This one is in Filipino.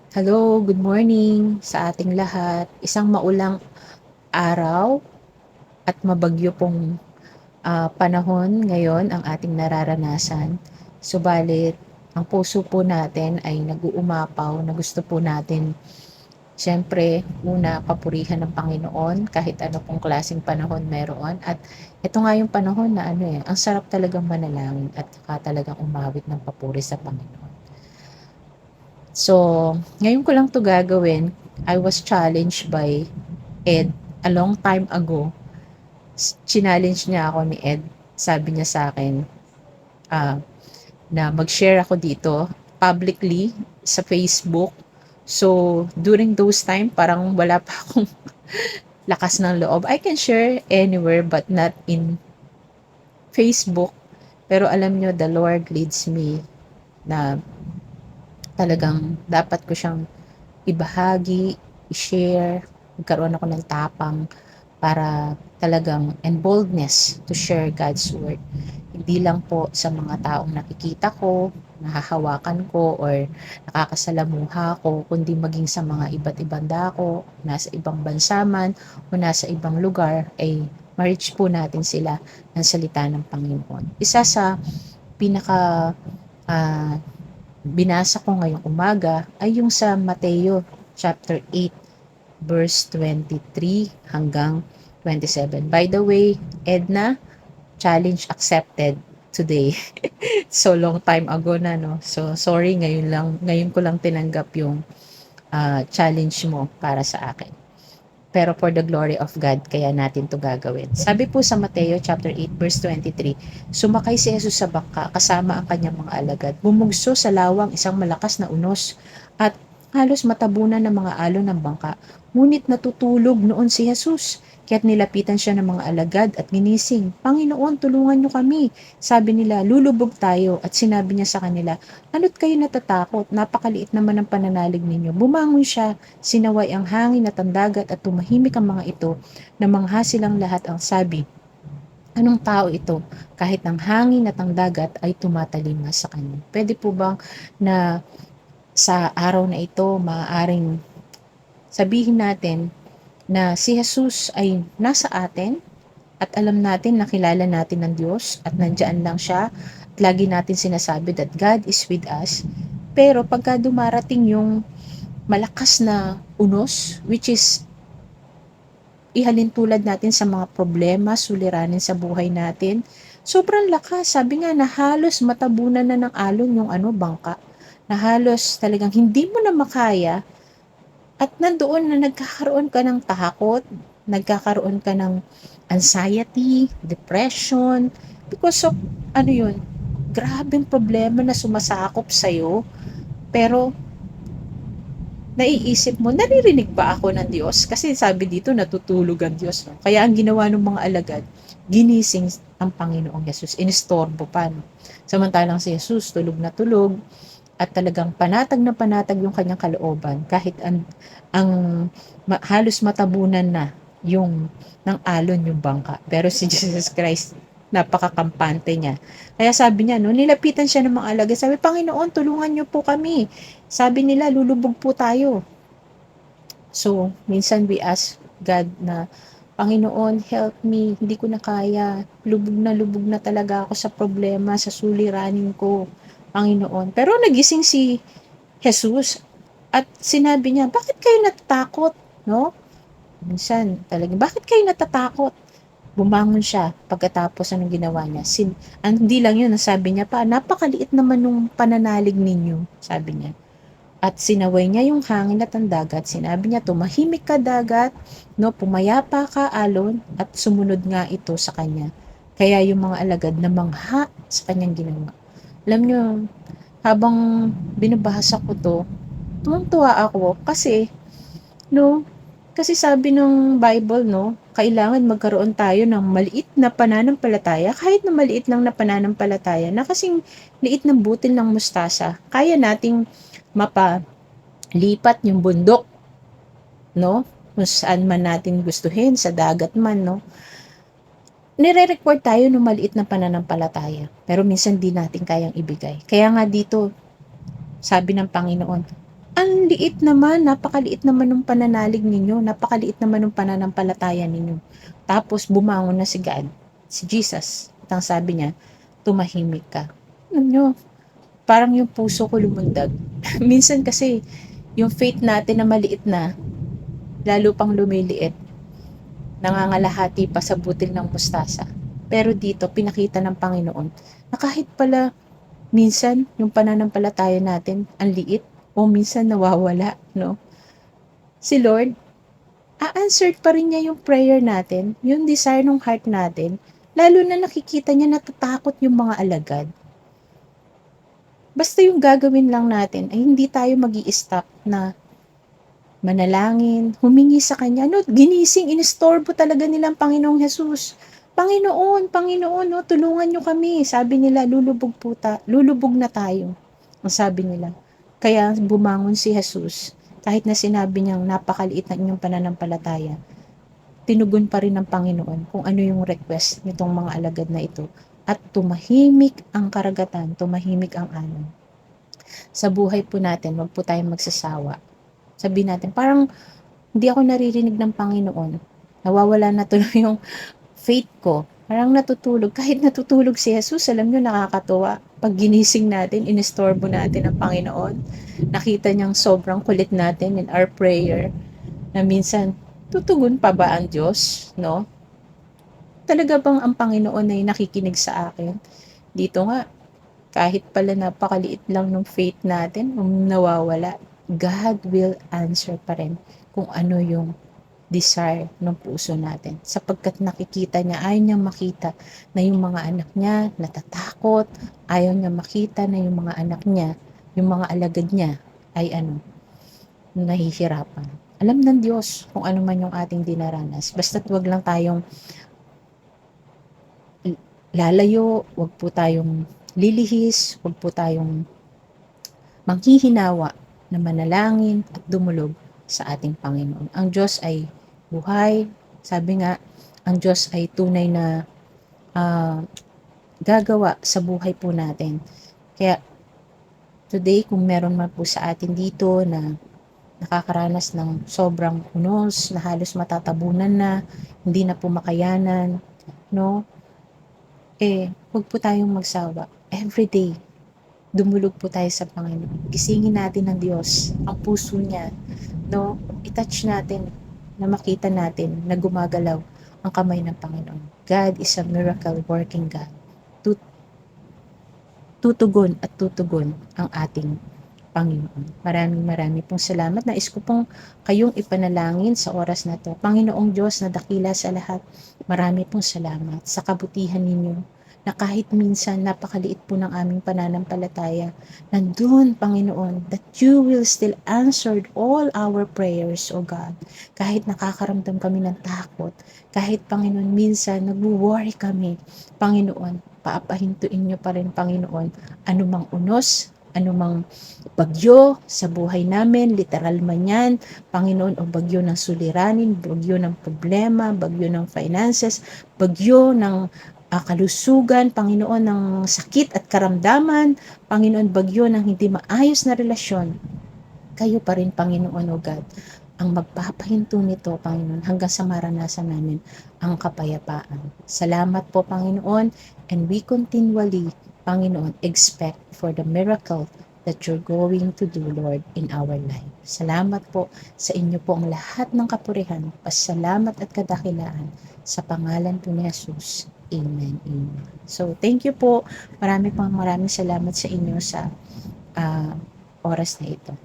Hello, good morning sa ating lahat. Isang maulang araw at mabagyo pong panahon ngayon ang ating nararanasan. Subalit, ang puso po natin ay nag-uumapaw na gusto po natin siyempre, una, papurihan ng Panginoon kahit ano pong klaseng panahon meron. At ito nga yung panahon na ang sarap talagang manalangin at saka talagang umawit ng papuri sa Panginoon. So, ngayon ko lang 'to gagawin. I was challenged by Ed a long time ago. Chinallenge niya ako ni Ed. Sabi niya sa akin ah, na mag-share ako dito publicly sa Facebook. So, during those time, parang wala pa akong lakas ng loob. I can share anywhere but not in Facebook. Pero alam nyo, the Lord leads me na talagang dapat ko siyang ibahagi, i-share, magkaroon ako ng tapang para talagang and boldness to share God's word. Hindi lang po sa mga taong nakikita ko, nahahawakan ko, or nakakasalamuha ko, kundi maging sa mga iba't ibang dako, nasa ibang bansa man, o nasa ibang lugar, ay ma-reach po natin sila ng salita ng Panginoon. Isa sa pinaka ah, binasa ko ngayong umaga ay yung sa Mateo chapter 8 verse 23 hanggang 27. By the way, Edna, challenge accepted today. So long time ago na, no? So sorry, ngayon ko lang tinanggap yung challenge mo para sa akin. Pero for the glory of God, kaya natin to gagawin. Sabi po sa Mateo chapter 8 verse 23, sumakay si Jesus sa bangka kasama ang kanyang mga alagad. Bumugso sa lawang isang malakas na unos at halos matabunan ng mga alon ng bangka. Ngunit natutulog noon si Jesus. Kaya't nilapitan siya ng mga alagad at ginising. Panginoon, tulungan niyo kami. Sabi nila, lulubog tayo. At sinabi niya sa kanila, ano't kayo natatakot? Napakaliit naman ang pananalig ninyo. Bumangon siya, sinaway ang hangin at ang dagat at tumahimik ang mga ito. Namangha silang lahat ang sabi, anong tao ito? Kahit ang hangin at ang dagat ay tumatalim sa kanya. Pwede po bang na sa araw na ito, maaaring sabihin natin na si Jesus ay nasa atin at alam natin na kilala natin ng Diyos at nandyan lang siya at lagi natin sinasabi that God is with us. Pero pagka dumarating yung malakas na unos, which is ihalin tulad natin sa mga problema, suliranin sa buhay natin, sobrang lakas. Sabi nga na halos matabunan na ng alon yung bangka. Na halos talagang hindi mo na makaya at nandoon na nagkakaroon ka ng takot, nagkakaroon ka ng anxiety, depression, because of yun, grabeng problema na sumasakop sa'yo, pero naiisip mo, naririnig ba ako ng Diyos? Kasi sabi dito, natutulog ang Diyos. No? Kaya ang ginawa ng mga alagad, ginising ang Panginoong Jesus. Inistorbo pa. No? Samantalang si Jesus, tulog na tulog, at talagang panatag na panatag yung kanyang kalooban kahit ang halos matabunan na yung ng alon yung bangka. Pero si Jesus Christ, napakakampante niya. Kaya sabi niya, no, nilapitan siya ng mga alagad. Sabi, Panginoon, tulungan niyo po kami. Sabi nila, lulubog po tayo. So, minsan we ask God na, Panginoon, help me. Hindi ko na kaya. Lubog na talaga ako sa problema, sa suliranin ko. Panginoon. Pero nagising si Jesus at sinabi niya, bakit kayo natatakot? No? Minsan, talaga, bakit kayo natatakot? Bumangon siya pagkatapos anong ginawa niya. Hindi lang yun, sabi niya pa, napakaliit naman nung pananalig ninyo, sabi niya. At sinaway niya yung hangin at ang dagat. Sinabi niya, tumahimik ka dagat, no, pumayapa ka alon, at sumunod nga ito sa kanya. Kaya yung mga alagad na mangha sa kanyang ginawa. Alam niyo, habang binabasa ko to, tuwang-tuwa ako kasi, no, kasi sabi ng Bible, no, kailangan magkaroon tayo ng maliit na pananampalataya, kahit na maliit lang na pananampalataya, na kasing liit ng butil ng mustasa, kaya nating mapalipat yung bundok, no, kung saan man natin gustuhin, sa dagat man, no, nire-record tayo ng maliit na pananampalataya, pero minsan di natin kayang ibigay. Kaya nga dito, sabi ng Panginoon, Ang liit naman, napakaliit naman ng pananalig ninyo, napakaliit naman ng pananampalataya ninyo. Tapos bumangon na si God, si Jesus. At ang sabi niya, tumahimik ka. Alam nyo, parang yung puso ko lumundag. Minsan kasi, yung faith natin na maliit na, lalo pang lumiliit, nangangalahati pa sa butil ng mustasa. Pero dito, pinakita ng Panginoon na kahit pala minsan yung pananampalataya natin ang liit o minsan nawawala, no? Si Lord, a-answer pa rin niya yung prayer natin, yung desire ng heart natin, lalo na nakikita niya natatakot yung mga alagad. Basta yung gagawin lang natin ay hindi tayo mag-i-stop na manalangin, humingi sa Kanya. No, ginising, inistorbo talaga nilang Panginoong Jesus. Panginoon, Panginoon, no, tulungan niyo kami. Sabi nila, lulubog na tayo. Ang sabi nila. Kaya bumangon si Jesus. Kahit na sinabi niyang napakaliit na inyong pananampalataya, tinugon pa rin ng Panginoon kung ano yung request nitong mga alagad na ito. At tumahimik ang karagatan, tumahimik ang alon. Sa buhay po natin, wag po tayong magsasawa. Sabihin natin, parang hindi ako naririnig ng Panginoon. Nawawala na tuloy yung faith ko. Parang natutulog. Kahit natutulog si Jesus, alam nyo, nakakatuwa. Pag ginising natin, inistorbo natin ang Panginoon. Nakita niyang sobrang kulit natin in our prayer na minsan, tutugon pa ba ang Diyos? No? Talaga bang ang Panginoon ay nakikinig sa akin? Dito nga, kahit pala napakaliit lang ng faith natin, nawawala, God will answer pa rin kung ano yung desire ng puso natin. Sapagkat nakikita niya, ayaw niya makita na yung mga anak niya natatakot, ayaw niya makita na yung mga anak niya, yung mga alagad niya ay nahihirapan. Alam ng Diyos kung ano man yung ating dinaranas. Basta't wag lang tayong lalayo, wag po tayong lilihis, wag po tayong manghihinawa na manalangin at dumulog sa ating Panginoon. Ang Diyos ay buhay. Sabi nga, ang Diyos ay tunay na gagawa sa buhay po natin. Kaya today, kung meron man po sa atin dito na nakakaranas ng sobrang unos, na halos matatabunan na, hindi na po makayanan, no? Huwag po tayong magsawa. Everyday, dumulog po tayo sa Panginoon. Gisingin natin ng Diyos, ang puso niya, no? I-touch natin, na makita natin na gumagalaw ang kamay ng Panginoon. God is a miracle working God. Tutugon at tutugon ang ating Panginoon. Maraming pong salamat. Nais ko pong kayong ipanalangin sa oras na to. Panginoong Diyos na dakila sa lahat, marami pong salamat sa kabutihan ninyo na kahit minsan napakaliit po ng aming pananampalataya, nandun, Panginoon, that you will still answer all our prayers, O God. Kahit nakakaramdam kami ng takot, kahit, Panginoon, minsan nag-worry kami, Panginoon, paapahintuin niyo pa rin, Panginoon, anumang unos, anumang bagyo sa buhay namin, literal man yan, Panginoon, o bagyo ng suliranin, bagyo ng problema, bagyo ng finances, bagyo ng kalusugan, Panginoon, ng sakit at karamdaman, Panginoon, bagyo ng hindi maayos na relasyon, kayo pa rin, Panginoon, O God, ang magpapahinto nito, Panginoon, hanggang sa maranasan namin ang kapayapaan. Salamat po, Panginoon, and we continually, Panginoon, expect for the miracle that you're going to do, Lord, in our life. Salamat po sa inyo po ang lahat ng kapurihan, pasalamat at kadakilaan sa pangalan po ni Jesus. Amen. Amen. So, thank you po. Maraming salamat sa inyo sa oras na ito.